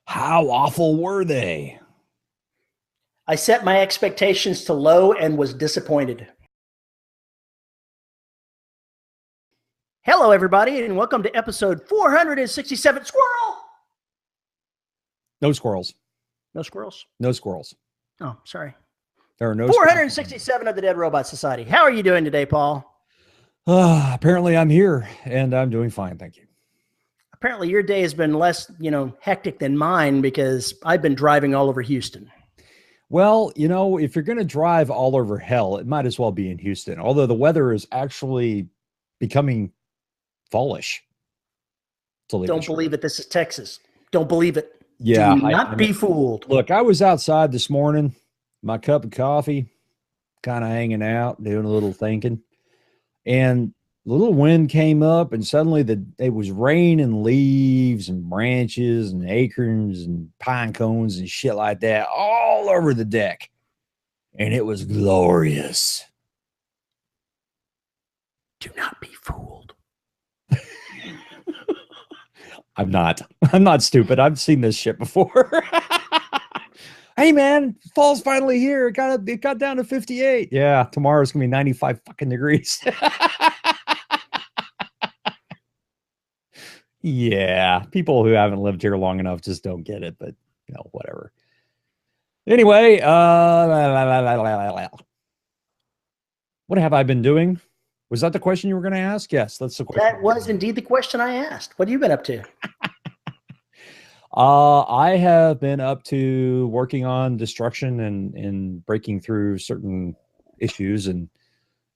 How awful were they? I set my expectations to low and was disappointed. Hello, everybody, and welcome to episode 467. Squirrel! No squirrels. No squirrels? No squirrels. Oh, sorry. There are no 467 of the Dead Robot Society. How are you doing today, Paul? Apparently I'm here, and I'm doing fine, thank you. Apparently your day has been less, hectic than mine because I've been driving all over Houston. Well, if you're going to drive all over hell, it might as well be in Houston, although the weather is actually becoming fallish. Don't believe it. This is Texas. Don't believe it. Yeah. Do not be fooled. Look, I was outside this morning, my cup of coffee, kind of hanging out, doing a little thinking, and a little wind came up, and suddenly it was rain and leaves and branches and acorns and pine cones and shit like that all over the deck. And it was glorious. Do not be fooled. I'm not stupid. I've seen this shit before. Hey man, fall's finally here. It got down to 58. Yeah, tomorrow's gonna be 95 fucking degrees. Yeah, people who haven't lived here long enough just don't get it, but whatever. Anyway, what have I been doing? Was that the question you were going to ask? Yes, that's the question. That was indeed the question I asked. What have you been up to? I have been up to working on destruction and breaking through certain issues and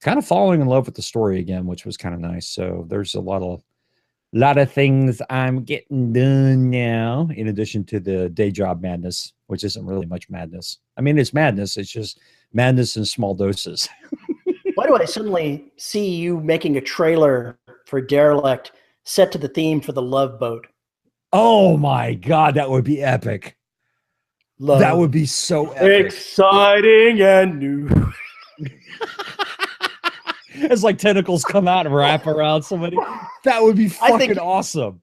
kind of falling in love with the story again, which was kind of nice. So there's a lot of things I'm getting done now, in addition to the day job madness, which isn't really much madness. I mean, it's madness. It's just madness in small doses. Why do I suddenly see you making a trailer for Derelict set to the theme for the Love Boat? Oh my God, that would be epic. That would be so epic. Exciting and new. It's like tentacles come out and wrap around somebody. That would be fucking awesome.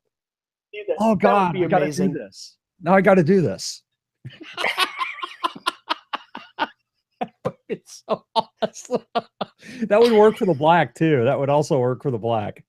Oh God, I gotta do this. Now I gotta do this. It's so awesome. That would work for the black too. That would also work for the black.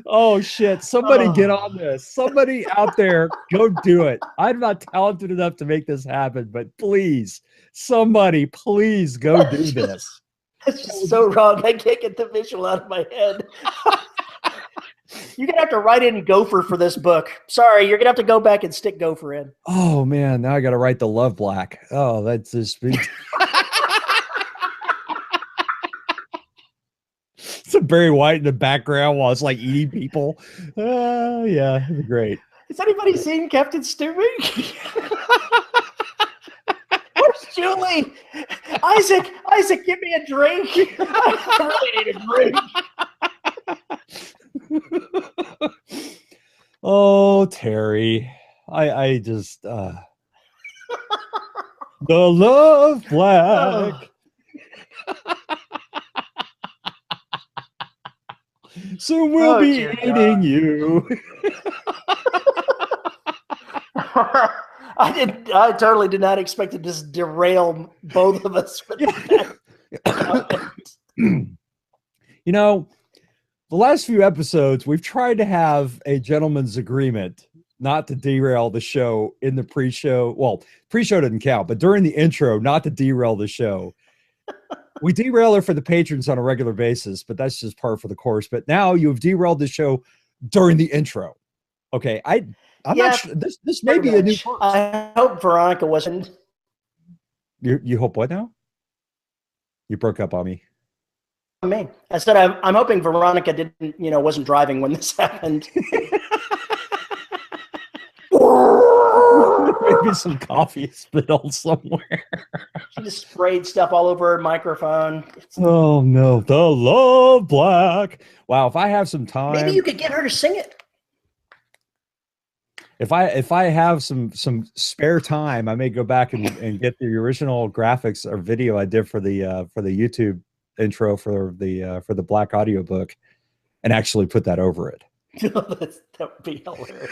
Oh shit, somebody get on this. Somebody out there, go do it. I'm not talented enough to make this happen, but please, somebody, please go do this. That's just so wrong. I can't get the visual out of my head. You're going to have to write in Gopher for this book. Sorry, you're going to have to go back and stick Gopher in. Oh man, now I got to write the Love Black. Oh, that's just... Some Barry White in the background while it's like eating people. Yeah, it'd be great. Has anybody seen Captain Stupid? Where's Julie? Isaac, give me a drink. I really need a drink. Oh, Terry. I just the Love Black. Soon we'll be eating you. I totally did not expect to just derail both of us with that. The last few episodes, we've tried to have a gentleman's agreement not to derail the show in the pre-show. Well, pre-show doesn't count, but during the intro, not to derail the show. We derail it for the patrons on a regular basis, but that's just par for the course. But now you've derailed the show during the intro. Okay, I'm not sure. This may be a new first. I hope Veronica wasn't. You hope what now? You broke up on me. I said I'm hoping Veronica didn't, wasn't driving when this happened. Maybe some coffee spilled somewhere. She just sprayed stuff all over her microphone. Oh no, the Love Black. Wow, if I have some time, maybe you could get her to sing it. If I have some spare time, I may go back and get the original graphics or video I did for the YouTube intro for the Black audiobook and actually put that over it. That would be hilarious.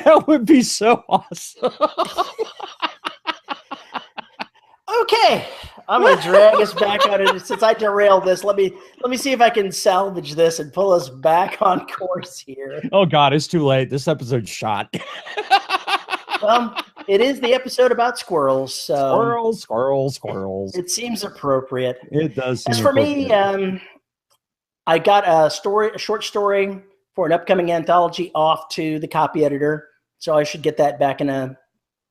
That would be so awesome. Okay, I'm gonna drag us back on it. Since I derailed this, let me see if I can salvage this and pull us back on course here. Oh God, it's too late. This episode's shot. Well, it is the episode about squirrels, so squirrels. it seems appropriate. It does. As for me, I got a short story for an upcoming anthology off to the copy editor, so I should get that back in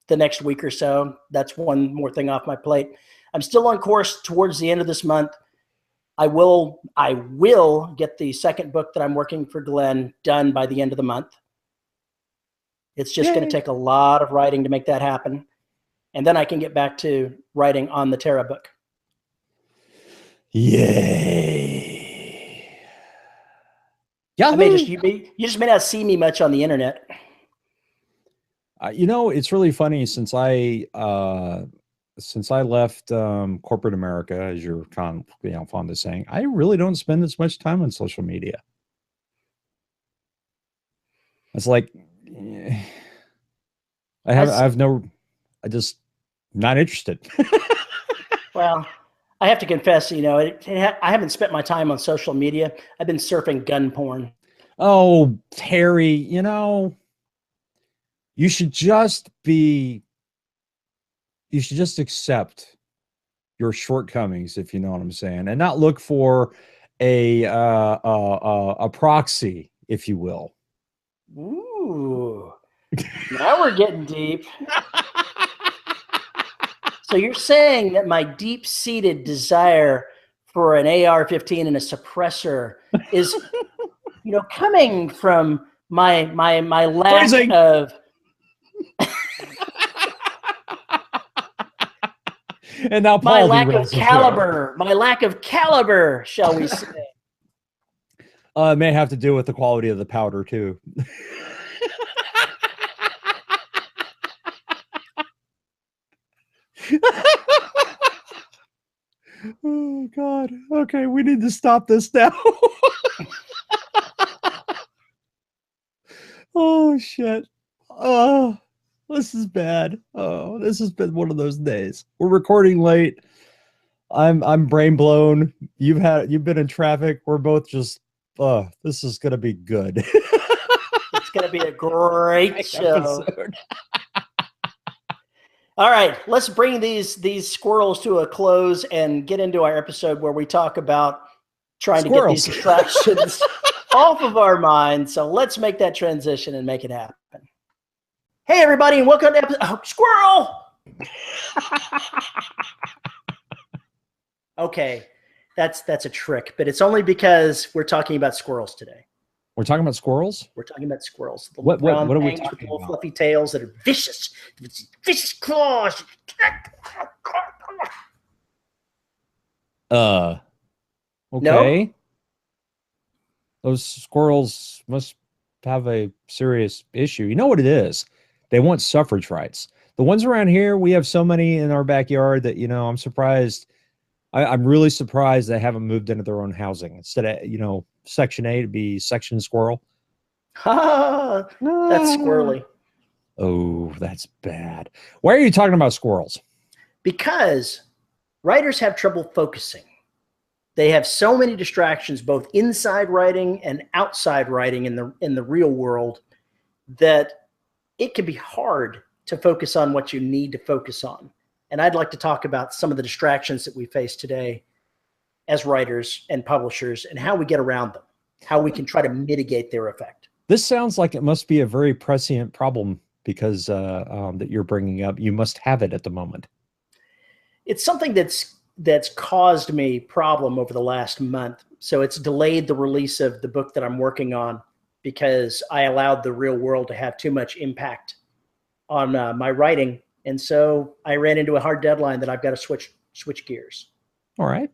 the next week or so. That's one more thing off my plate. I'm still on course towards the end of this month. I will get the second book that I'm working for Glenn done by the end of the month. It's just going to take a lot of writing to make that happen. And then I can get back to writing on the Terra book. Yay. You just may not see me much on the internet. You know, it's really funny since I left corporate America, as you're fond of saying, I really don't spend as much time on social media. It's like I'm just not interested. Well, I have to confess, I haven't spent my time on social media. I've been surfing gun porn. Oh, Terry, you should just accept your shortcomings, if you know what I'm saying, and not look for a proxy, if you will. Ooh, now we're getting deep. So you're saying that my deep-seated desire for an AR-15 and a suppressor is, coming from my lack Phrasing. of. And now my Paul lack of caliber, shall we say? It may have to do with the quality of the powder too. Oh God. Okay, we need to stop this now. Oh shit. Oh, this is bad. Oh, this has been one of those days. We're recording late. I'm brain blown. You've been in traffic. We're both just this is gonna be good. It's gonna be a great show. All right, let's bring these squirrels to a close and get into our episode where we talk about trying to get these distractions off of our minds. So let's make that transition and make it happen. Hey, everybody, and welcome to episode Squirrel! Okay, that's a trick, but it's only because we're talking about squirrels today. We're talking about squirrels? We're talking about squirrels. The what are we talking with little about? Fluffy tails that are vicious claws. Okay. No? Those squirrels must have a serious issue. You know what it is? They want suffrage rights. The ones around here, we have so many in our backyard that, I'm surprised. I'm really surprised they haven't moved into their own housing. Instead of, Section A to be Section Squirrel. That's squirrely. Oh, that's bad. Why are you talking about squirrels? Because writers have trouble focusing. They have so many distractions, both inside writing and outside writing in the real world, that it can be hard to focus on what you need to focus on. And I'd like to talk about some of the distractions that we face today as writers and publishers and how we get around them, how we can try to mitigate their effect. This sounds like it must be a very prescient problem because that you're bringing up. You must have it at the moment. It's something that's caused me problem over the last month. So it's delayed the release of the book that I'm working on because I allowed the real world to have too much impact on my writing. And so I ran into a hard deadline that I've got to switch gears. All right.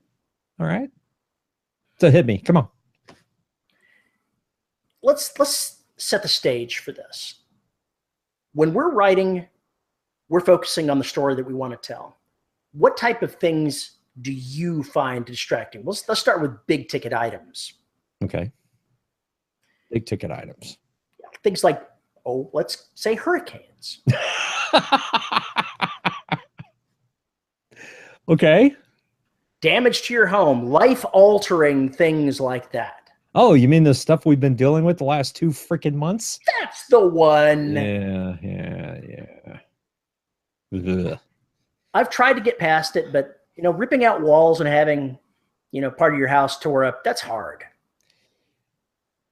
So hit me. Come on. Let's set the stage for this. When we're writing, we're focusing on the story that we want to tell. What type of things do you find distracting? Let's start with big ticket items. Okay. Big ticket items. Things like, oh, let's say hurricanes. Okay. Damage to your home, life-altering things like that. Oh, you mean the stuff we've been dealing with the last 2 freaking months? That's the one. Yeah. Ugh. I've tried to get past it, but ripping out walls and having, part of your house tore up, that's hard.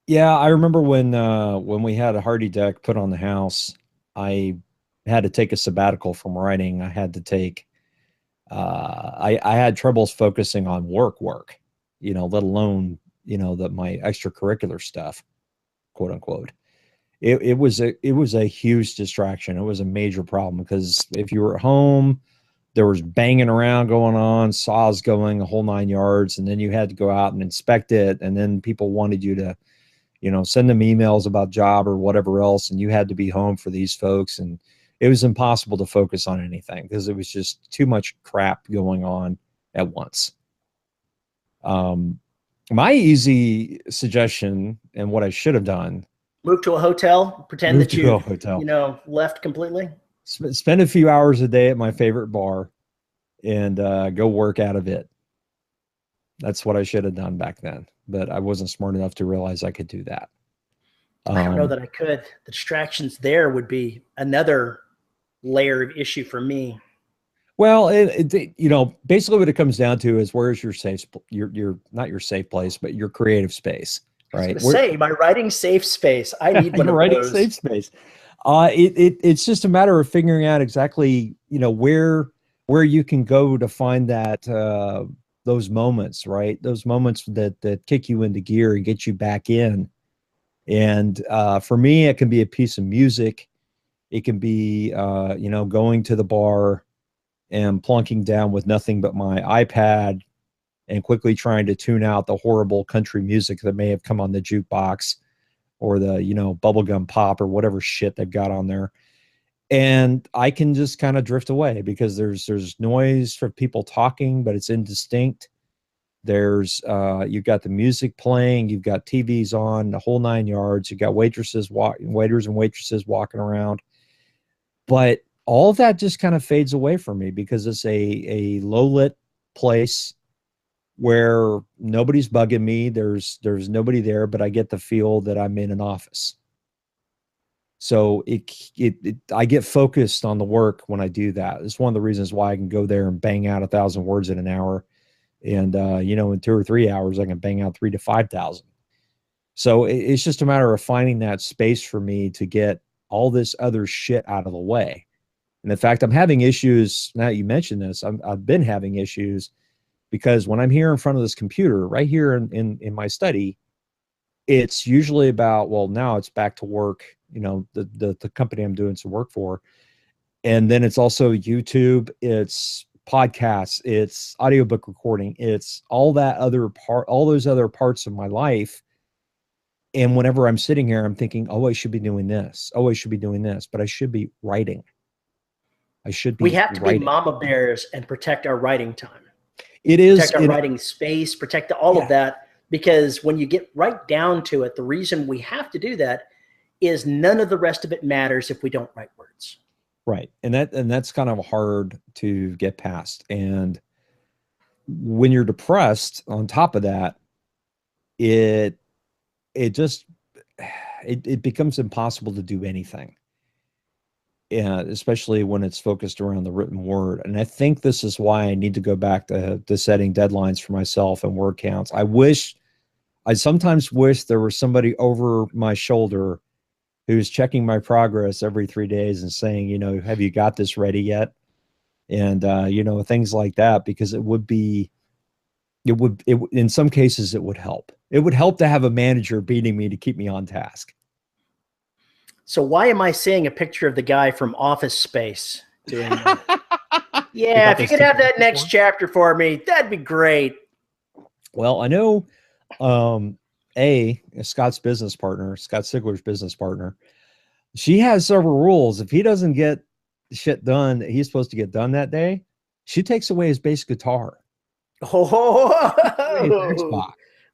Yeah, I remember when we had a hardy deck put on the house, I had to take a sabbatical from writing. I had to take I had troubles focusing on work, let alone, my extracurricular stuff, quote unquote. It was a huge distraction. It was a major problem because if you were at home, there was banging around going on, saws going, the whole 9 yards, and then you had to go out and inspect it, and then people wanted you to, send them emails about job or whatever else, and you had to be home for these folks, and it was impossible to focus on anything because it was just too much crap going on at once. My easy suggestion and what I should have done: move to a hotel, pretend that you left completely. Spend a few hours a day at my favorite bar and go work out of it. That's what I should have done back then, but I wasn't smart enough to realize I could do that. I don't know that I could. The distractions there would be another layer of issue for me. Well, basically what it comes down to is where's your safe, your not your safe place, but your creative space, right? My writing safe space. I need one of writing those. Safe space. It's just a matter of figuring out exactly, where you can go to find that those moments, right? Those moments that kick you into gear and get you back in. And for me, it can be a piece of music. It can be, going to the bar and plunking down with nothing but my iPad and quickly trying to tune out the horrible country music that may have come on the jukebox or the, bubblegum pop or whatever shit they've got on there. And I can just kind of drift away because there's noise from people talking, but it's indistinct. There's you've got the music playing, you've got TVs on, the whole 9 yards, you've got waiters and waitresses walking around. But all of that just kind of fades away from me because it's a low lit place where nobody's bugging me. There's nobody there, but I get the feel that I'm in an office. So I get focused on the work when I do that. It's one of the reasons why I can go there and bang out 1,000 words in an hour. And, in 2 or 3 hours, I can bang out 3,000 to 5,000. So it's just a matter of finding that space for me to get all this other shit out of the way. And in fact, I'm having issues. Now you mentioned this, I've been having issues because when I'm here in front of this computer right here in my study, it's usually about, well, now it's back to work, the company I'm doing some work for. And then it's also YouTube, it's podcasts, it's audiobook recording, it's all those other parts of my life. And whenever I'm sitting here, I'm thinking, oh, I should be doing this. Oh, I should be doing this, but I should be writing. We have to be mama bears and protect our writing time. Protect our writing space, protect all of that. Because when you get right down to it, the reason we have to do that is none of the rest of it matters if we don't write words. Right. And that's kind of hard to get past. And when you're depressed on top of that, it becomes impossible to do anything. Yeah, especially when it's focused around the written word. And I think this is why I need to go back to setting deadlines for myself and word counts. I sometimes wish there was somebody over my shoulder who's checking my progress every 3 days and saying, have you got this ready yet? And, things like that, because in some cases, it would help. It would help to have a manager beating me to keep me on task. So why am I seeing a picture of the guy from Office Space doing that? Yeah, if you could have that next chapter for me, that'd be great. Well, I know Scott's business partner, Scott Sigler's business partner, she has several rules. If he doesn't get shit done that he's supposed to get done that day, she takes away his bass guitar. Oh,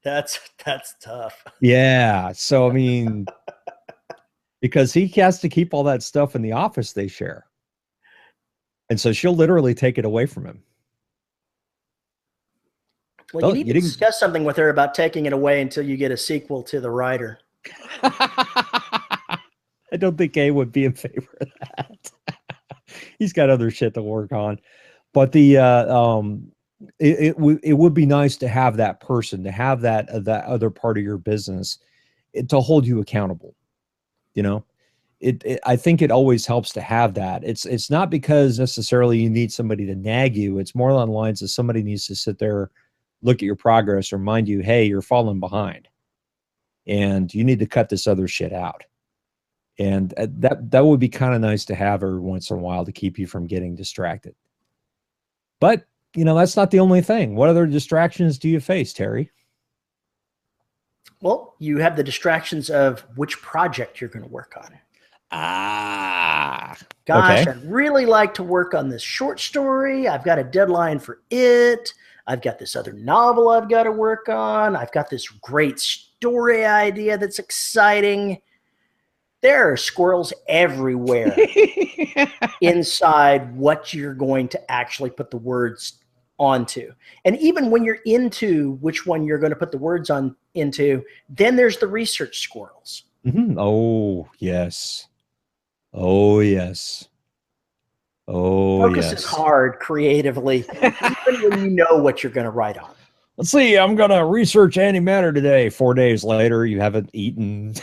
that's tough. Yeah. So, I mean, because he has to keep all that stuff in the office they share. And so she'll literally take it away from him. Well, you Oh, need you to didn't. discuss something with her about taking it away until you get a sequel to The Rider. I don't think A would be in favor of that. He's got other shit to work on. But it would be nice to have that person, to have that other part of your business, to hold you accountable. You know, I think it always helps to have that. It's not because necessarily you need somebody to nag you. It's more along the lines of somebody needs to sit there, look at your progress, remind you, hey, you're falling behind, and you need to cut this other shit out. And that would be kind of nice to have every once in a while to keep you from getting distracted. But that's not the only thing. What other distractions do you face, Terry? Well, you have the distractions of which project you're going to work on. Ah, Gosh, okay. I'd really like to work on this short story. I've got a deadline for it. I've got this other novel I've got to work on. I've got this great story idea that's exciting. There are squirrels everywhere inside what you're going to actually put the words onto. And even when you're into which one you're going to put the words on into, then there's the research squirrels. Mm-hmm. Oh, yes. Oh, yes. Oh, Focus is yes. hard creatively, even when you know what you're going to write on. Let's see. I'm going to research antimatter today. 4 days later, you haven't eaten.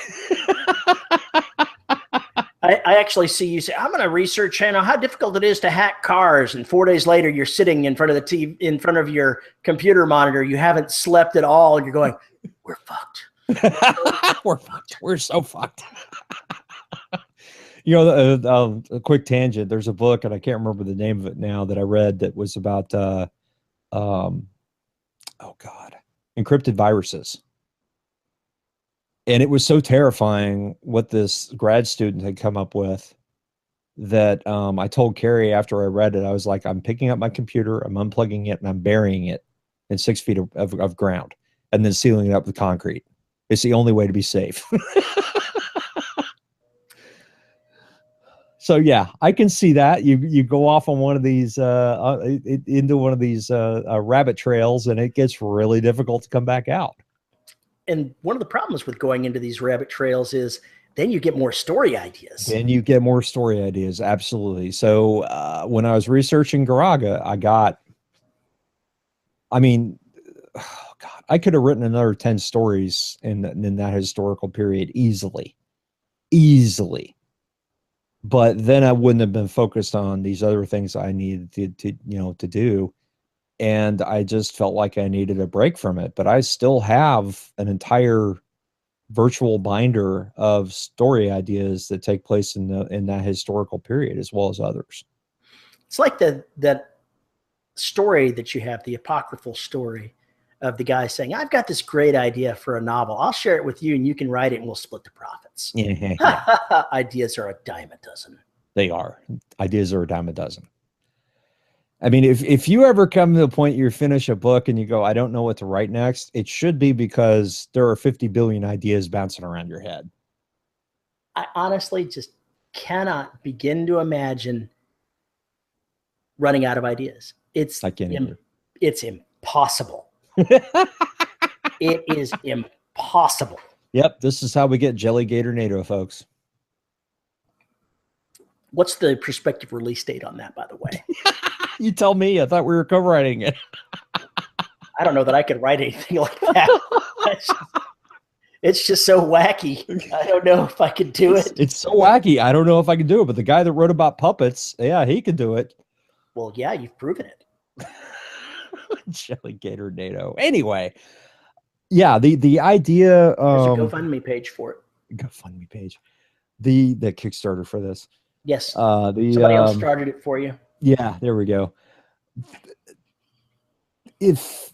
I actually see you say, I'm going to research how difficult it is to hack cars. And 4 days later, you're sitting in front of the TV, in front of your computer monitor. You haven't slept at all. And you're going, we're fucked. We're fucked. We're so fucked. A quick tangent. There's a book, and I can't remember the name of it now, that I read that was about, oh God, encrypted viruses. And it was so terrifying what this grad student had come up with that I told Carrie after I read it, I was like, I'm picking up my computer, I'm unplugging it, and I'm burying it in 6 feet of ground, and then sealing it up with concrete. It's the only way to be safe. So yeah, I can see that you go off on one of these into one of these rabbit trails, and it gets really difficult to come back out. And one of the problems with going into these rabbit trails is then you get more story ideas. Then you get more story ideas, absolutely. So when I was researching Garaga, I mean, oh God, I could have written another 10 stories in that historical period easily. But then I wouldn't have been focused on these other things I needed to do. And I just felt like I needed a break from it. But I still have an entire virtual binder of story ideas that take place in that historical period, as well as others. It's like that story that you have, the apocryphal story of the guy saying, I've got this great idea for a novel. I'll share it with you and you can write it and we'll split the profits. Yeah. Ideas are a dime a dozen. They are. Ideas are a dime a dozen. I mean, if you ever come to the point you finish a book and you go, I don't know what to write next, it should be because there are 50 billion ideas bouncing around your head. I honestly just cannot begin to imagine running out of ideas. It's impossible. It is impossible. Yep, this is how we get Jelly Gator NATO, folks. What's the prospective release date on that, by the way? You tell me. I thought we were co-writing it. I don't know that I could write anything like that. It's just so wacky. I don't know if I could do it. It's so wacky. I don't know if I can do it. But the guy that wrote about puppets, yeah, he could do it. Well, yeah, you've proven it. Jelly Gator NATO. Anyway, yeah, the idea. There's a GoFundMe page for it. GoFundMe page. The Kickstarter for this. Yes. Somebody else started it for you. Yeah, there we go. If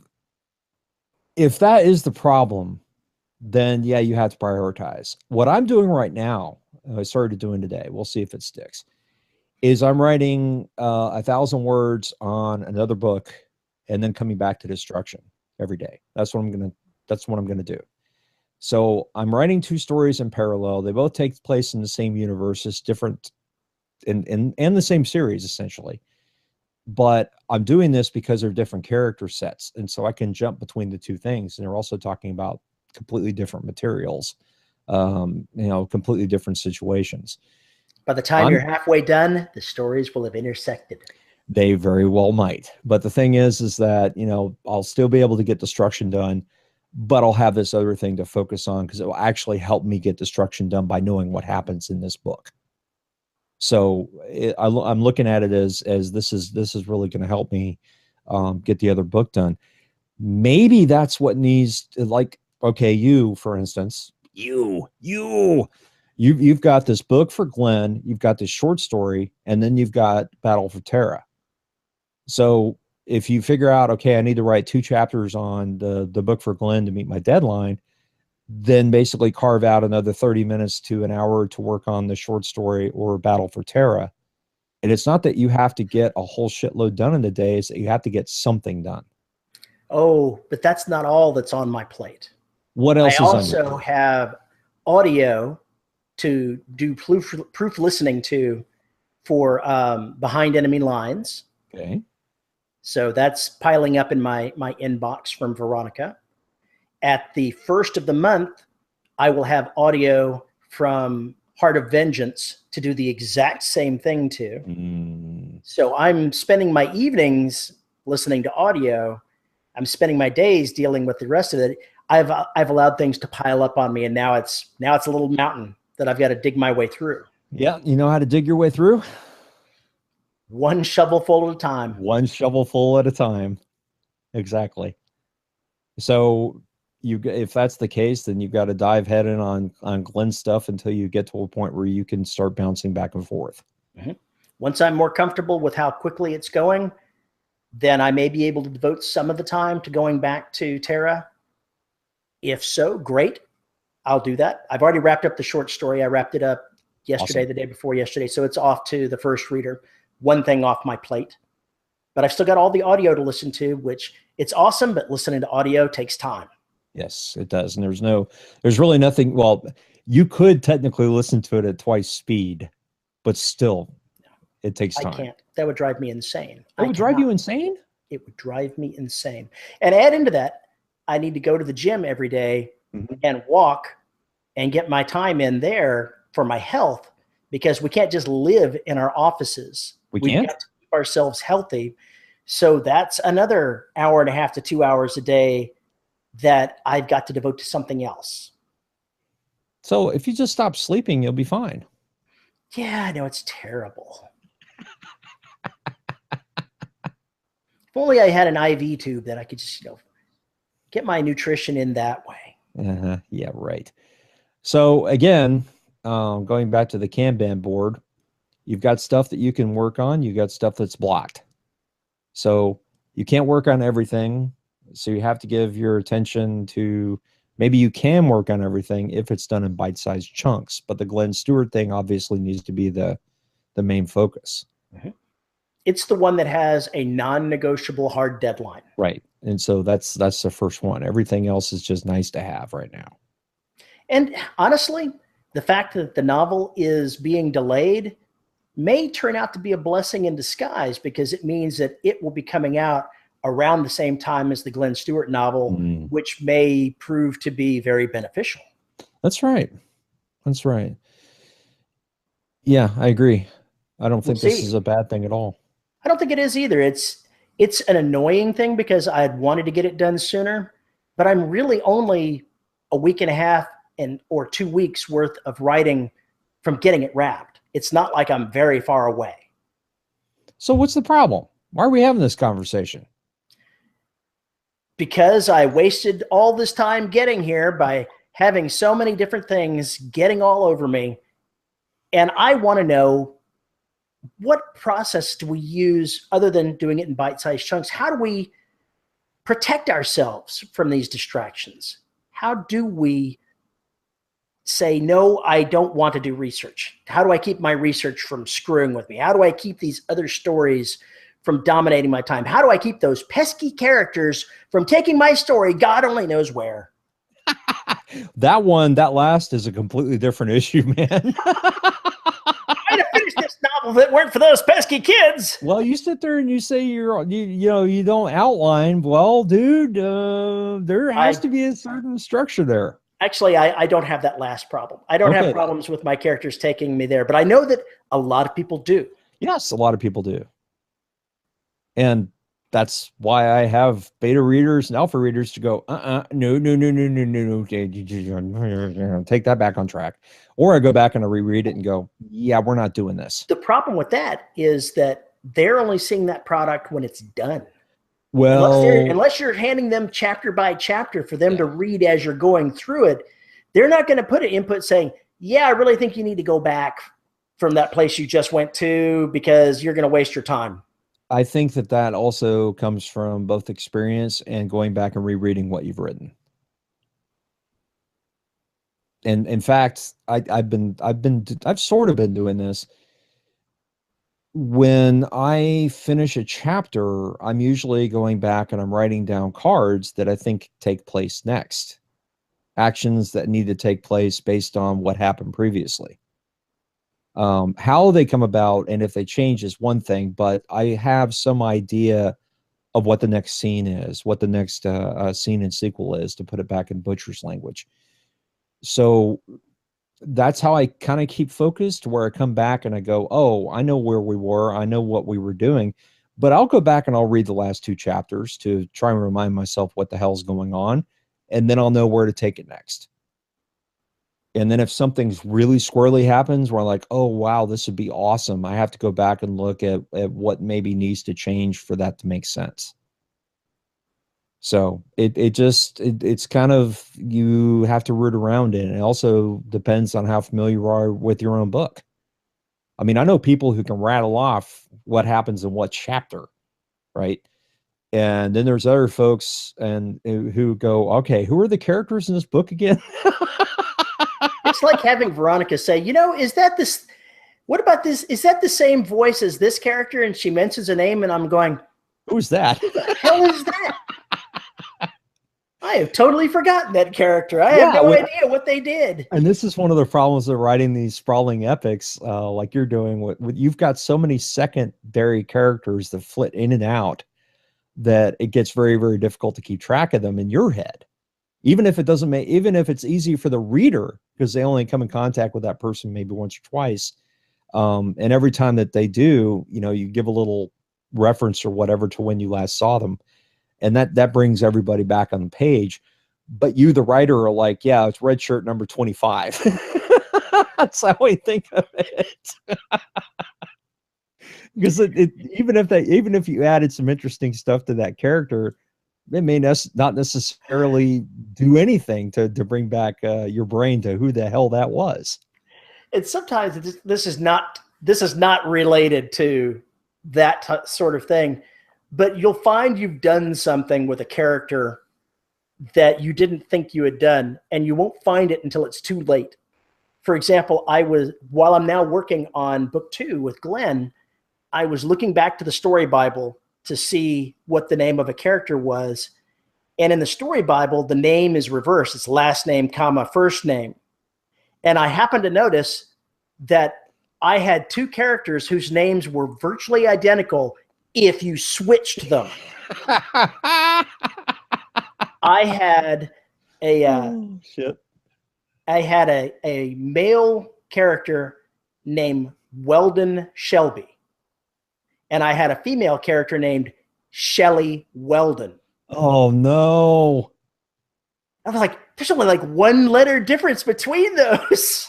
that is the problem, then yeah, you have to prioritize. What I'm doing right now, I started doing today, we'll see if it sticks, is I'm writing 1,000 words on another book and then coming back to destruction every day. That's what I'm going to do. So I'm writing 2 stories in parallel. They both take place in the same universe. It's different in the same series, essentially. But I'm doing this because they're different character sets. And so I can jump between the 2 things. And they're also talking about completely different materials, completely different situations. By the time you're halfway done, the stories will have intersected. They very well might. But the thing is that, I'll still be able to get destruction done, but I'll have this other thing to focus on because it will actually help me get destruction done by knowing what happens in this book. So I'm looking at it as this is really going to help me get the other book done. Maybe that's what needs to, like, okay, you, for instance, you've got this book for Glenn, you've got this short story, and then you've got Battle for Terra. So if you figure out, okay, I need to write 2 chapters on the book for Glenn to meet my deadline, then basically carve out another 30 minutes to an hour to work on the short story or Battle for Terra. And it's not that you have to get a whole shitload done in a day, it's that you have to get something done. Oh, but that's not all that's on my plate. What else is on your plate? I also have audio to do proof listening to for Behind Enemy Lines. Okay. So that's piling up in my inbox from Veronica. At the first of the month, I will have audio from Heart of Vengeance to do the exact same thing to. So I'm spending my evenings listening to audio. I'm spending my days dealing with the rest of it. I've allowed things to pile up on me, and now it's a little mountain that I've got to dig my way through. Yeah, you know how to dig your way through? One shovelful at a time. One shovelful at a time. Exactly. So if that's the case, then you've got to dive head in on Glenn's stuff until you get to a point where you can start bouncing back and forth. Mm-hmm. Once I'm more comfortable with how quickly it's going, then I may be able to devote some of the time to going back to Terra. If so, great. I'll do that. I've already wrapped up the short story. I wrapped it up yesterday, awesome. The day before yesterday. So it's off to the first reader. One thing off my plate. But I've still got all the audio to listen to, which it's awesome, but listening to audio takes time. Yes, it does. And there's really nothing. Well, you could technically listen to it at twice speed, but still it takes time. I can't. That would drive me insane. It would drive you insane? It would drive me insane. And add into that, I need to go to the gym every day and walk and get my time in there for my health, because we can't just live in our offices. We can't. Got to keep ourselves healthy. So that's another 1.5 to 2 hours a day that I've got to devote to something else. So if you just stop sleeping, you'll be fine. Yeah, I know, it's terrible. If only I had an IV tube that I could just, get my nutrition in that way. Yeah, right. So again, going back to the Kanban board, you've got stuff that you can work on. You've got stuff that's blocked. So you can't work on everything. So you have to give your attention to, maybe you can work on everything if it's done in bite-sized chunks, but the Glenn Stewart thing obviously needs to be the main focus. It's the one that has a non-negotiable hard deadline. Right. And so that's the first one. Everything else is just nice to have right now. And honestly, the fact that the novel is being delayed may turn out to be a blessing in disguise, because it means that it will be coming out around the same time as the Glenn Stewart novel, which may prove to be very beneficial. That's right. That's right. Yeah, I agree. I don't think this is a bad thing at all. I don't think it is either. It's an annoying thing because I had wanted to get it done sooner, but I'm really only a week and a half or 2 weeks worth of writing from getting it wrapped. It's not like I'm very far away. So what's the problem? Why are we having this conversation? Because I wasted all this time getting here by having so many different things getting all over me. And I want to know, what process do we use other than doing it in bite-sized chunks? How do we protect ourselves from these distractions? How do we say, no, I don't want to do research? How do I keep my research from screwing with me? How do I keep these other stories from dominating my time? How do I keep those pesky characters from taking my story God only knows where? That last is a completely different issue, man. I'd have finished this novel if it weren't for those pesky kids. Well, you sit there and you say you don't outline. Well, dude, there has to be a certain structure there. Actually, I don't have that last problem. I don't have problems with my characters taking me there, but I know that a lot of people do. Yes, a lot of people do. And that's why I have beta readers and alpha readers to go, no, take that back on track. Or I go back and I reread it and go, yeah, we're not doing this. The problem with that is that they're only seeing that product when it's done. Well, unless you're handing them chapter by chapter for them to read as you're going through it, they're not going to put an input saying, yeah, I really think you need to go back from that place you just went to because you're going to waste your time. I think that also comes from both experience and going back and rereading what you've written. And in fact, I've sort of been doing this. When I finish a chapter, I'm usually going back and I'm writing down cards that I think take place next. Actions that need to take place based on what happened previously. How they come about and if they change is one thing, but I have some idea of what the next scene is, what the next scene and sequel is, to put it back in Butcher's language. So that's how I kind of keep focused, where I come back and I go, oh, I know where we were. I know what we were doing, but I'll go back and I'll read the last 2 chapters to try and remind myself what the hell's going on. And then I'll know where to take it next. And then if something's really squirrely happens where I'm like, oh, wow, this would be awesome, I have to go back and look at what maybe needs to change for that to make sense. So it's kind of, you have to root around it. And it also depends on how familiar you are with your own book. I mean, I know people who can rattle off what happens in what chapter, right? And then there's other folks and who go, okay, who are the characters in this book again? It's like having Veronica say, is that this? What about this? Is that the same voice as this character? And she mentions a name, and I'm going, who's that? Who the hell is that? I have totally forgotten that character. I have no idea what they did. And this is one of the problems of writing these sprawling epics, like you're doing. You've got so many secondary characters that flit in and out that it gets very, very difficult to keep track of them in your head. Even if it's easy for the reader, because they only come in contact with that person maybe once or twice. And every time that they do, you give a little reference or whatever to when you last saw them. And that brings everybody back on the page. But you, the writer, are like, yeah, it's red shirt number 25. That's how we think of it. Because even if you added some interesting stuff to that character, it may not necessarily do anything to bring back your brain to who the hell that was. And sometimes this is not related to that sort of thing, but you'll find you've done something with a character that you didn't think you had done, and you won't find it until it's too late. For example, while I'm now working on book 2 with Glenn, I was looking back to the story Bible to see what the name of a character was. And in the story Bible, the name is reversed. It's last name, comma, first name. And I happened to notice that I had 2 characters whose names were virtually identical if you switched them. I had a male character named Weldon Shelby. And I had a female character named Shelley Weldon. Oh, no. I was like, there's only like 1 letter difference between those.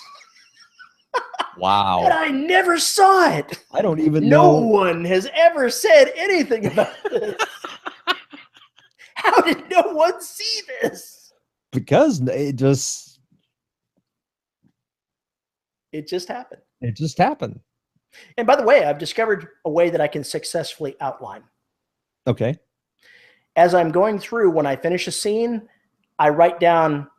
Wow. And I never saw it. I don't even know. No one has ever said anything about this. How did no one see this? Because it just happened. It just happened. And by the way, I've discovered a way that I can successfully outline. Okay. As I'm going through, when I finish a scene, I write down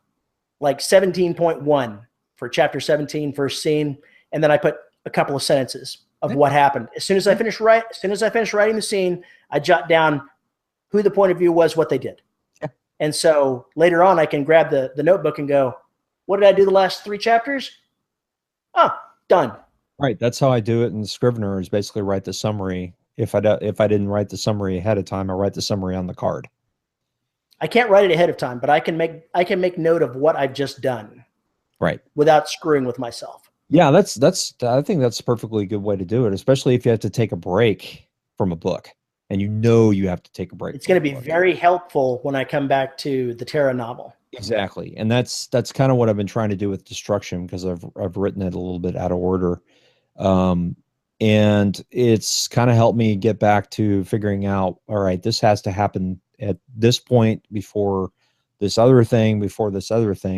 like 17.1 for chapter 17, first scene, and then I put a couple of sentences. of what happened. As soon as I finish writing the scene, I jot down who the point of view was, what they did. Yeah. And so later on, I can grab the notebook and go, what did I do the last 3 chapters? Oh, done. Right. That's how I do it in Scrivener, is basically write the summary. If I didn't write the summary ahead of time, I write the summary on the card. I can't write it ahead of time, but I can make note of what I've just done. Right. Without screwing with myself. Yeah, I think that's a perfectly good way to do it, especially if you have to take a break from a book and you have to take a break. It's going to be very helpful when I come back to the Terra novel. Exactly. And that's kind of what I've been trying to do with Destruction, because I've written it a little bit out of order. And it's kind of helped me get back to figuring out, all right, this has to happen at this point before this other thing,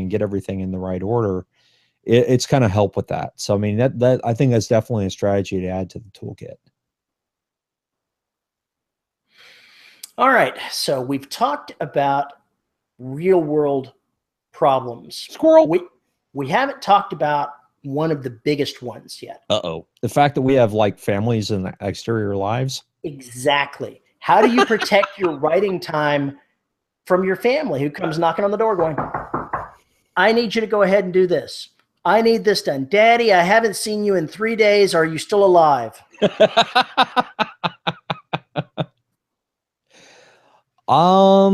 get everything in the right order. It's kind of helped with that. So, I mean, that I think that's definitely a strategy to add to the toolkit. All right. So we've talked about real world problems. Squirrel. We haven't talked about one of the biggest ones yet. Uh-oh. The fact that we have like families and exterior lives. Exactly. How do you protect your writing time from your family who comes knocking on the door going, I need you to go ahead and do this. I need this done. Daddy, I haven't seen you in 3 days. Are you still alive? I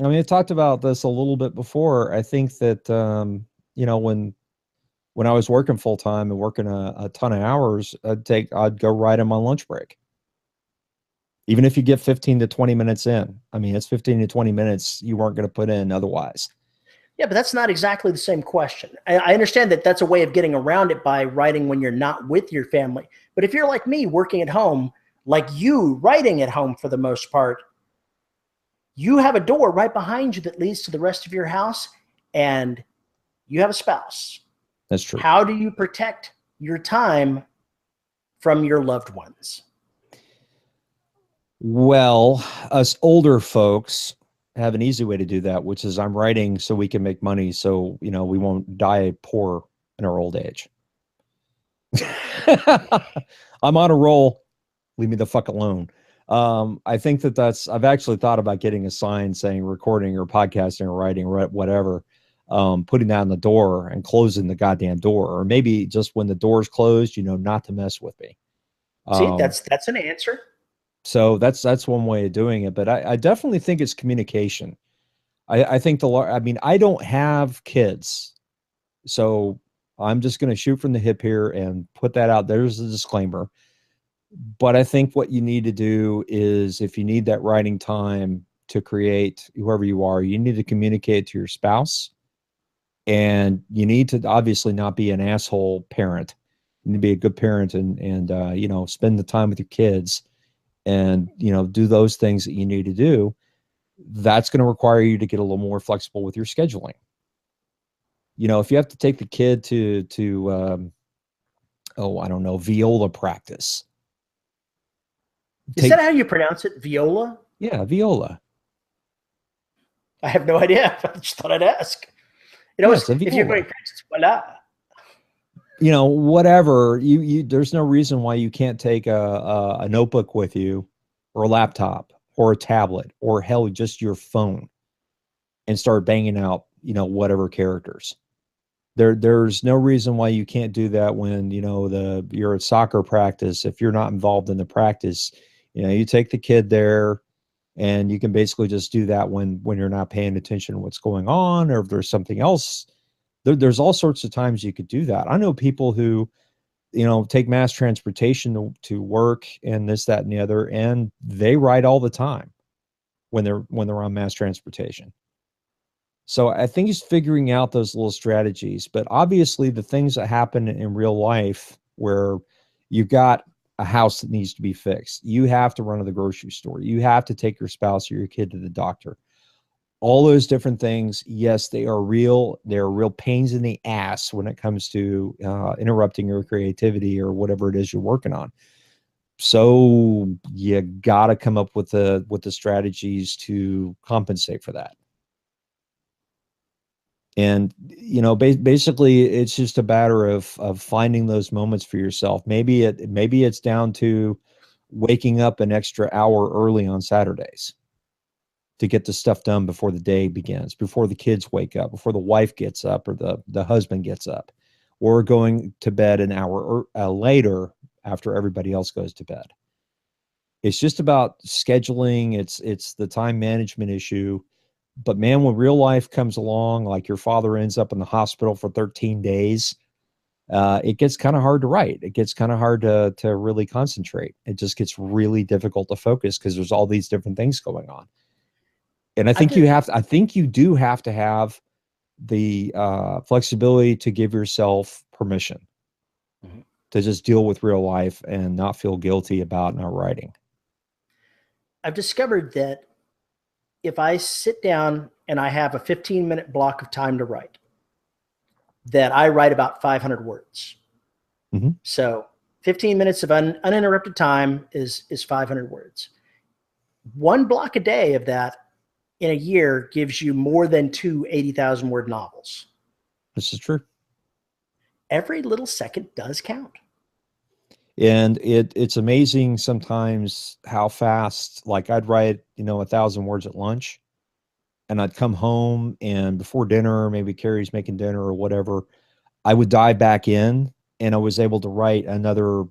mean, I talked about this a little bit before. I think that, you know, when I was working full time and working a ton of hours, I'd go write on my lunch break. Even if you get 15 to 20 minutes in, I mean, it's 15 to 20 minutes you weren't going to put in otherwise. Yeah, but that's not exactly the same question. I understand that that's a way of getting around it by writing when you're not with your family. But if you're like me, working at home, like you, writing at home for the most part, you have a door right behind you that leads to the rest of your house, and you have a spouse. That's true. How do you protect your time from your loved ones? Well, us older folks have an easy way to do that, which is I'm writing so we can make money, so, you know, we won't die poor in our old age. I'm on a roll. Leave me the fuck alone. I think I've actually thought about getting a sign saying recording or podcasting or writing or whatever, putting that on the door and closing the goddamn door, or maybe just when the door's closed, you know, not to mess with me. See, that's an answer. So that's one way of doing it. But I definitely think it's communication. I think I mean, I don't have kids, so I'm just going to shoot from the hip here and put that out. There's a disclaimer. But I think what you need to do is, if you need that writing time to create whoever you are, you need to communicate to your spouse, and you need to obviously not be an asshole parent. You need to be a good parent and you know, spend the time with your kids and, you know, do those things that you need to do. That's going to require you to get a little more flexible with your scheduling. You know, if you have to take the kid to I don't know, viola practice. Is that how you pronounce it? Viola? Yeah, viola. I have no idea. I just thought I'd ask. You know, if you're going practice, voila. You know, whatever, there's no reason why you can't take a notebook with you, or a laptop, or a tablet, or hell, just your phone, and start banging out, you know, whatever characters. There's no reason why you can't do that when, you know, you're at soccer practice. If you're not involved in the practice, you know, you take the kid there, and you can basically just do that when you're not paying attention to what's going on, or if there's something else. There's all sorts of times you could do that. I know people who, you know, take mass transportation to work and this, that, and the other, and they write all the time when they're on mass transportation. So I think he's figuring out those little strategies. But obviously, the things that happen in real life, where you've got a house that needs to be fixed, you have to run to the grocery store, you have to take your spouse or your kid to the doctor, all those different things, yes, they are real. They're real pains in the ass when it comes to interrupting your creativity or whatever it is you're working on. So you got to come up with the strategies to compensate for that. And, you know, basically it's just a matter of finding those moments for yourself. Maybe it's down to waking up an extra hour early on Saturdays to get the stuff done before the day begins, before the kids wake up, before the wife gets up or the husband gets up, or going to bed an hour later after everybody else goes to bed. It's just about scheduling. It's the time management issue. But man, when real life comes along, like your father ends up in the hospital for 13 days, it gets kind of hard to write. It gets kind of hard to really concentrate. It just gets really difficult to focus because there's all these different things going on. And I think I think you do have to have the flexibility to give yourself permission to just deal with real life and not feel guilty about not writing. I've discovered that if I sit down and I have a 15-minute block of time to write, that I write about 500 words. Mm-hmm. So 15 minutes of uninterrupted time is 500 words. One block a day of that in a year gives you more than 2 80,000 word novels. This is true. Every little second does count. And it's amazing sometimes how fast, like I'd write, 1,000 words at lunch, and I'd come home, and before dinner, maybe Carrie's making dinner or whatever, I would dive back in, and I was able to write another,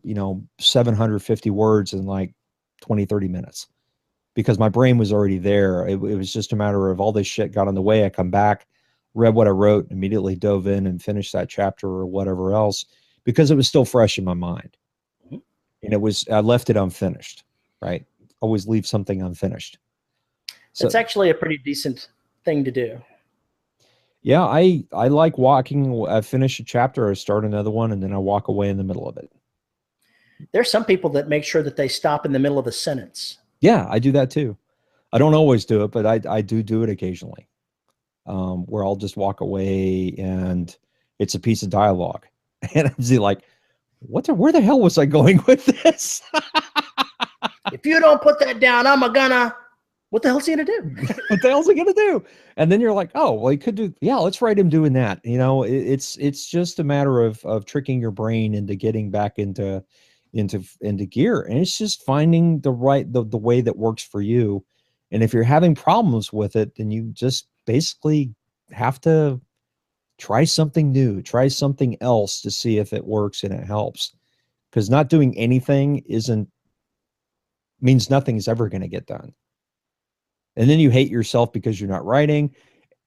750 words in like 20, 30 minutes because my brain was already there. It was just a matter of all this shit got in the way. I come back, read what I wrote, immediately dove in and finished that chapter or whatever else because it was still fresh in my mind. And I left it unfinished, right? Always leave something unfinished. So it's actually a pretty decent thing to do. Yeah, I like walking. I finish a chapter, I start another one, and then I walk away in the middle of it. There's some people that make sure that they stop in the middle of a sentence. Yeah, I do that too. I don't always do it, but I do it occasionally, where I'll just walk away and it's a piece of dialogue. And I'm like, where the hell was I going with this? If you don't put that down, what the hell's he gonna do? What the hell's he gonna do? And then you're like, oh, well, he could do, yeah, let's write him doing that. It's just a matter of tricking your brain into getting back into gear. And it's just finding the way that works for you. And if you're having problems with it, then you just basically have to try something new, try something else to see if it works and it helps. Because not doing anything means nothing is ever going to get done. And then you hate yourself because you're not writing.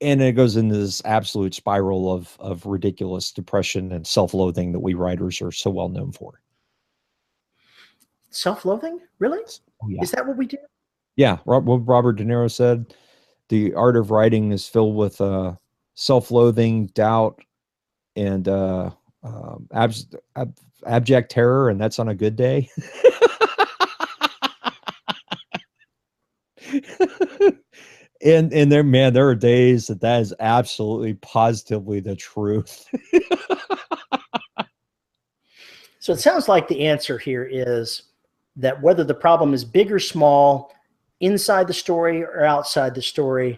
And it goes into this absolute spiral of ridiculous depression and self-loathing that we writers are so well known for. Self-loathing? Really? Oh, yeah. Is that what we do? Yeah. What Robert De Niro said, the art of writing is filled with self-loathing, doubt, and abject terror, and that's on a good day. and there are days that is absolutely positively the truth. So it sounds like the answer here is that whether the problem is big or small, inside the story or outside the story,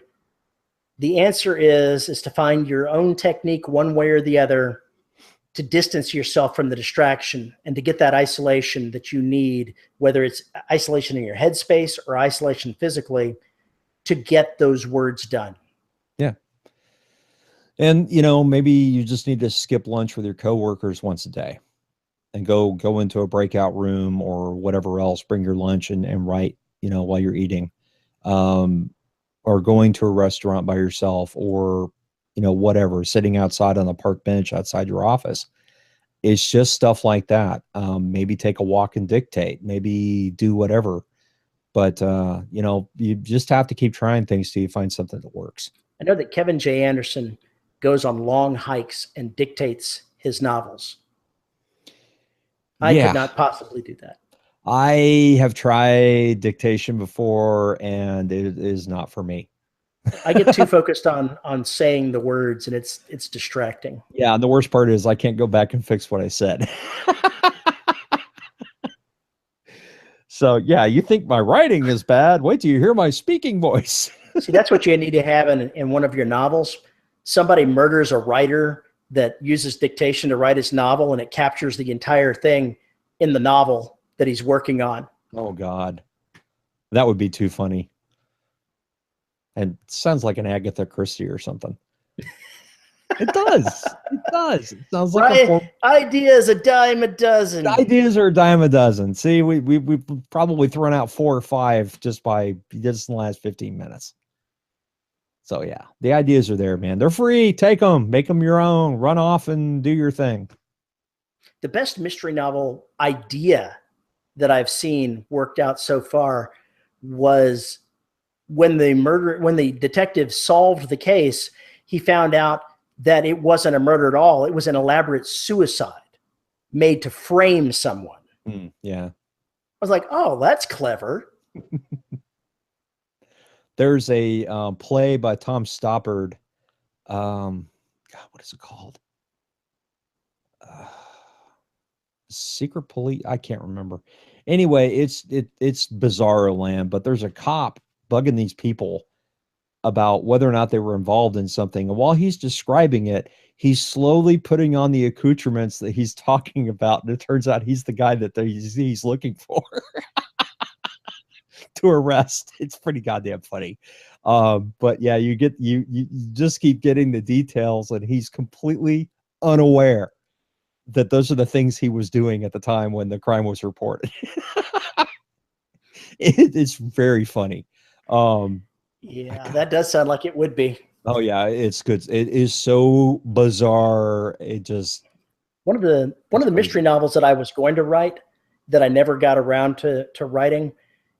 the answer is to find your own technique one way or the other to distance yourself from the distraction and to get that isolation that you need, whether it's isolation in your headspace or isolation physically, to get those words done. Yeah. And, maybe you just need to skip lunch with your coworkers once a day and go into a breakout room or whatever else, bring your lunch and write, while you're eating. Or going to a restaurant by yourself or, whatever, sitting outside on the park bench outside your office. It's just stuff like that. Maybe take a walk and dictate, maybe do whatever. But, you just have to keep trying things till you find something that works. I know that Kevin J. Anderson goes on long hikes and dictates his novels. I could not possibly do that. I have tried dictation before, and it is not for me. I get too focused on saying the words, and it's distracting. Yeah, and the worst part is I can't go back and fix what I said. So, yeah, you think my writing is bad? Wait till you hear my speaking voice. See, that's what you need to have in one of your novels. somebody murders a writer that uses dictation to write his novel, and it captures the entire thing in the novel that he's working on. Oh God, that would be too funny. And it sounds like an Agatha Christie or something. It does. It does. It sounds like ideas a dime a dozen. Ideas are a dime a dozen. See, we've probably thrown out 4 or 5 just in the last 15 minutes. So yeah, the ideas are there, man. They're free. Take them, make them your own. Run off and do your thing. The best mystery novel idea that I've seen worked out so far was when the detective solved the case, he found out that it wasn't a murder at all. It was an elaborate suicide made to frame someone. Yeah. I was like, oh, that's clever. There's a play by Tom Stoppard. God, what is it called? Secret Police. I can't remember. Anyway, it's bizarro land, but there's a cop bugging these people about whether or not they were involved in something. And while he's describing it, he's slowly putting on the accoutrements that he's talking about. And it turns out he's the guy that he's looking for to arrest. It's pretty goddamn funny. But yeah, you just keep getting the details, and he's completely unaware that those are the things he was doing at the time when the crime was reported. It's very funny. Yeah, that does sound like it would be. Oh yeah, it's good. It is so bizarre. It just one of the mystery novels that I was going to write that I never got around to writing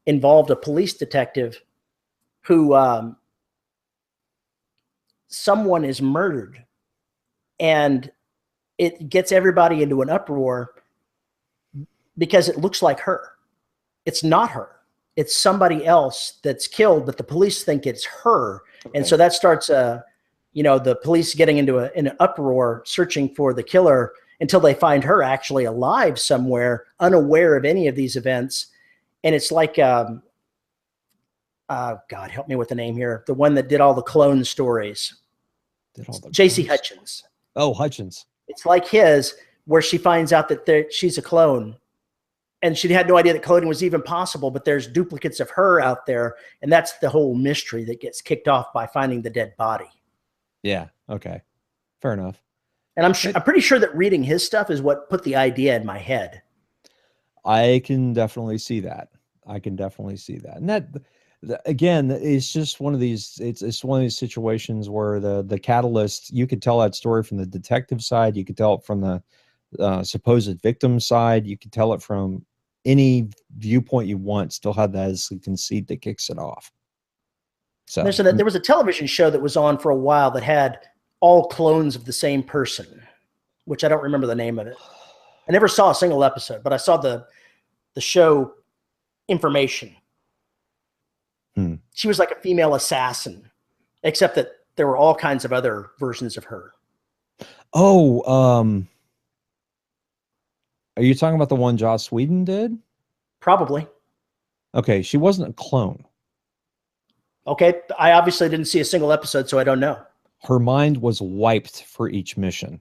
involved a police detective who someone is murdered, and it gets everybody into an uproar because it looks like her. It's not her. It's somebody else that's killed, but the police think it's her. Okay. And so that starts, the police getting into an uproar searching for the killer until they find her actually alive somewhere, unaware of any of these events. And it's like, God, help me with the name here. The one that did all the clone stories. J.C. Hutchins. Oh, Hutchins. It's like his, where she finds out that she's a clone. And she had no idea that cloning was even possible, but there's duplicates of her out there. And that's the whole mystery that gets kicked off by finding the dead body. Yeah. Okay. Fair enough. And I'm pretty sure that reading his stuff is what put the idea in my head. I can definitely see that. And that again, it's just one of these, it's one of these situations where the catalyst, you could tell that story from the detective side. You could tell it from the supposed victim side. You could tell it from any viewpoint you want, still have that as the conceit that kicks it off. So there was a television show that was on for a while that had all clones of the same person, which I don't remember the name of it. I never saw a single episode, but I saw the show information. She was like a female assassin, except that there were all kinds of other versions of her. Oh, are you talking about the one Joss Whedon did? Probably. Okay, she wasn't a clone. Okay, I obviously didn't see a single episode, so I don't know. Her mind was wiped for each mission.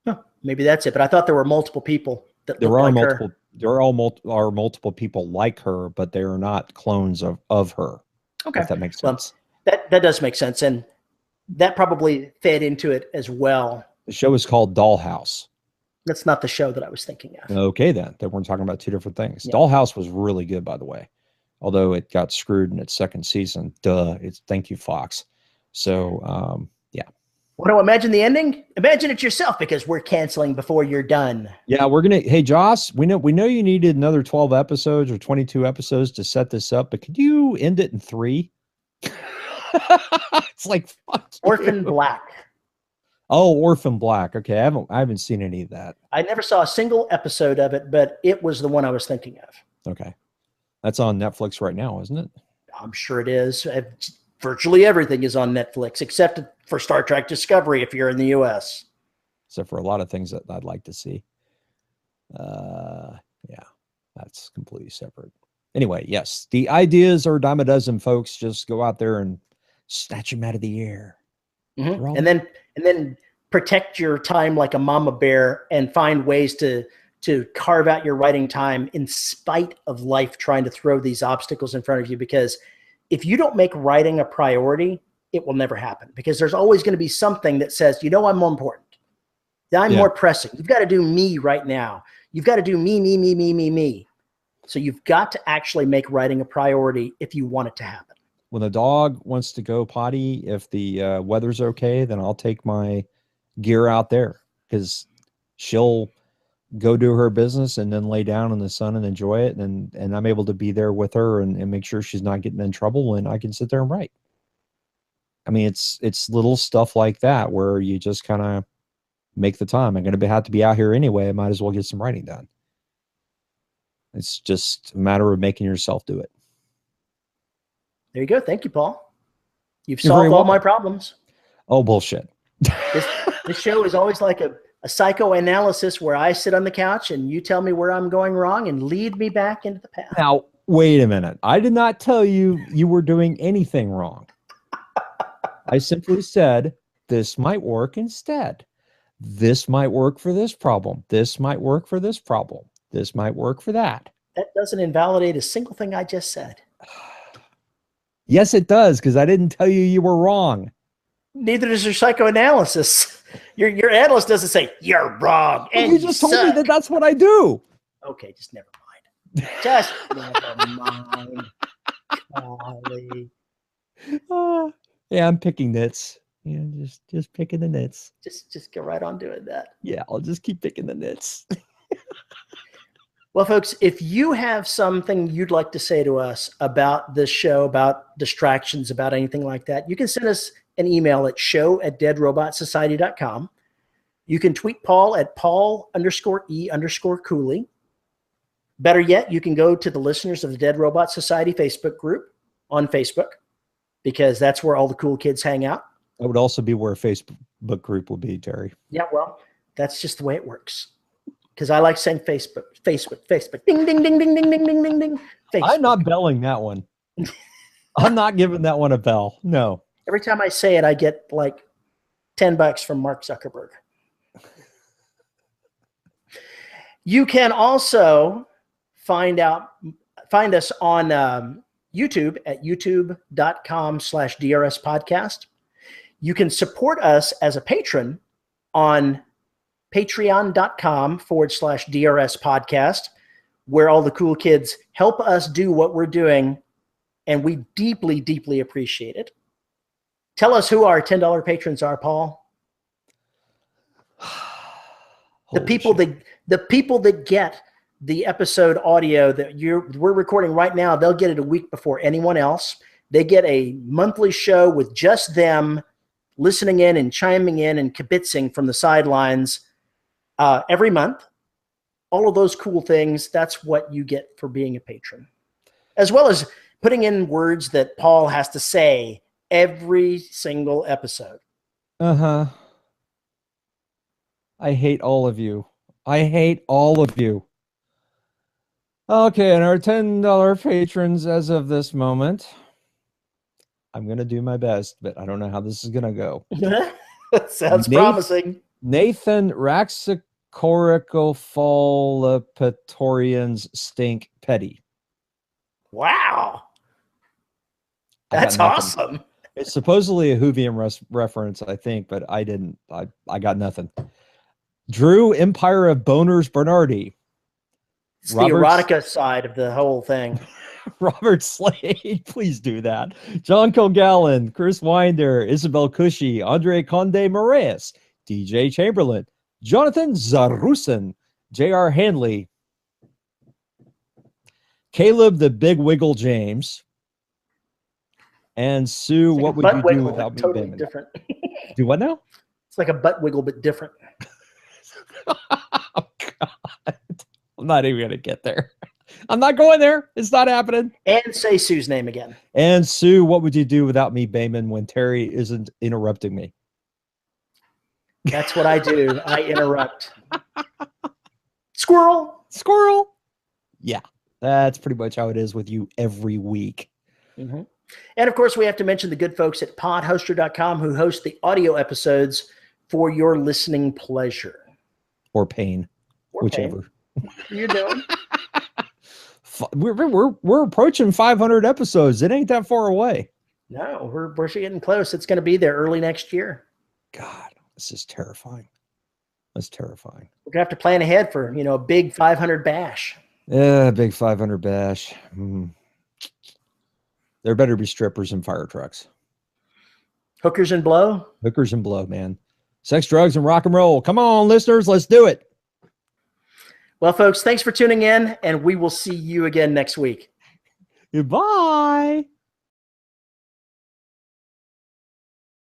Huh, maybe that's it, but I thought there were multiple people that there looked are like multiple. her. There are multiple people like her, but they are not clones of her. Okay, if that makes sense. Well, that does make sense, and that probably fed into it as well. The show is called Dollhouse. That's not the show that I was thinking of. Okay, then we're talking about two different things. Yeah. Dollhouse was really good, by the way, although it got screwed in its second season. It's thank you, Fox. So yeah. Want to imagine the ending? Imagine it yourself, because we're canceling before you're done. Yeah, we're gonna. Hey, Joss, we know you needed another 12 episodes or 22 episodes to set this up, but could you end it in 3? It's like fuck Orphan Black. Oh, Orphan Black. Okay, I haven't seen any of that. I never saw a single episode of it, but it was the one I was thinking of. Okay, that's on Netflix right now, isn't it? I'm sure it is. Virtually everything is on Netflix, except for Star Trek Discovery if you're in the U.S. Except for a lot of things that I'd like to see. Yeah, that's completely separate. Anyway, yes, the ideas are a dime a dozen, folks. Just go out there and snatch them out of the air. Mm-hmm. And then protect your time like a mama bear and find ways to carve out your writing time in spite of life trying to throw these obstacles in front of you. Because if you don't make writing a priority, it will never happen, because there's always going to be something that says, I'm more important. I'm more pressing. You've got to do me right now. You've got to do me. So you've got to actually make writing a priority if you want it to happen. When the dog wants to go potty, if the weather's okay, then I'll take my gear out there, because she'll go do her business and then lay down in the sun and enjoy it. And I'm able to be there with her and make sure she's not getting in trouble, and I can sit there and write. I mean, it's little stuff like that where you just kind of make the time. I'm going to have to be out here anyway. I might as well get some writing done. It's just a matter of making yourself do it. There you go. Thank you, Paul. You've solved all my problems. Oh, bullshit. This show is always like a psychoanalysis where I sit on the couch and you tell me where I'm going wrong and lead me back into the path. Now, wait a minute. I did not tell you were doing anything wrong. I simply said, this might work instead. This might work for this problem. This might work for this problem. This might work for that. That doesn't invalidate a single thing I just said. Yes, it does, because I didn't tell you were wrong. Neither does your psychoanalysis. Your analyst doesn't say, you're wrong. And you just told me that that's what I do. Okay, just never mind. Just never mind. Golly. Yeah, I'm picking nits. Yeah, just picking the nits. Just go right on doing that. Yeah, I'll just keep picking the nits. Well, folks, if you have something you'd like to say to us about this show, about distractions, about anything like that, you can send us an email at show@deadrobotsociety.com. You can tweet Paul at Paul_E_Cooley. Better yet, you can go to the listeners of the Dead Robot Society Facebook group on Facebook, because that's where all the cool kids hang out. That would also be where a Facebook group will be, Terry. Yeah, well, that's just the way it works. Because I like saying Facebook. Ding, ding, ding, ding, ding, ding, ding, ding, ding. Facebook. I'm not belling that one. I'm not giving that one a bell. No. Every time I say it, I get like $10 from Mark Zuckerberg. You can also find us on YouTube at youtube.com/DRS podcast. You can support us as a patron on patreon.com/DRS podcast, where all the cool kids help us do what we're doing, and we deeply, deeply appreciate it. Tell us who our $10 patrons are, Paul. The people that get the episode audio that we're recording right now, they'll get it a week before anyone else. They get a monthly show with just them listening in and chiming in and kibitzing from the sidelines every month. All of those cool things, that's what you get for being a patron. As well as putting in words that Paul has to say every single episode. Uh-huh. I hate all of you. I hate all of you. Okay, and our $10 patrons as of this moment. I'm going to do my best, but I don't know how this is going to go. That sounds promising. Nathan Raxicoricophalapatorians Stink Petty. Wow. That's awesome. It's supposedly a Whovian reference, I think, but I didn't. I got nothing. Drew Empire of Boners Bernardi. It's the erotica side of the whole thing. Robert Slade, please do that. John Kilgallen, Chris Winder, Isabel Cushy, Andre Conde Moraes, DJ Chamberlain, Jonathan Zarusin, J.R. Handley, Caleb the Big Wiggle James, and Sue, what would you do without me? Totally different. Do what now? It's like a butt wiggle, but different. Oh, God. I'm not even going to get there. I'm not going there. It's not happening. And say Sue's name again. And Sue, what would you do without me, Bayman, when Terry isn't interrupting me? That's what I do. I interrupt. Squirrel. Squirrel. Yeah, that's pretty much how it is with you every week. Mm-hmm. And of course, we have to mention the good folks at podhoster.com who host the audio episodes for your listening pleasure. Or pain, or whichever. Pain. You're doing. We're approaching 500 episodes. It ain't that far away. No, we're getting close. It's going to be there early next year. God, this is terrifying. That's terrifying. We're going to have to plan ahead for, a big 500 bash. Yeah, big 500 bash. There better be strippers and fire trucks. Hookers and blow? Hookers and blow, man. Sex, drugs, and rock and roll. Come on, listeners, let's do it. Well, folks, thanks for tuning in, and we will see you again next week. Goodbye.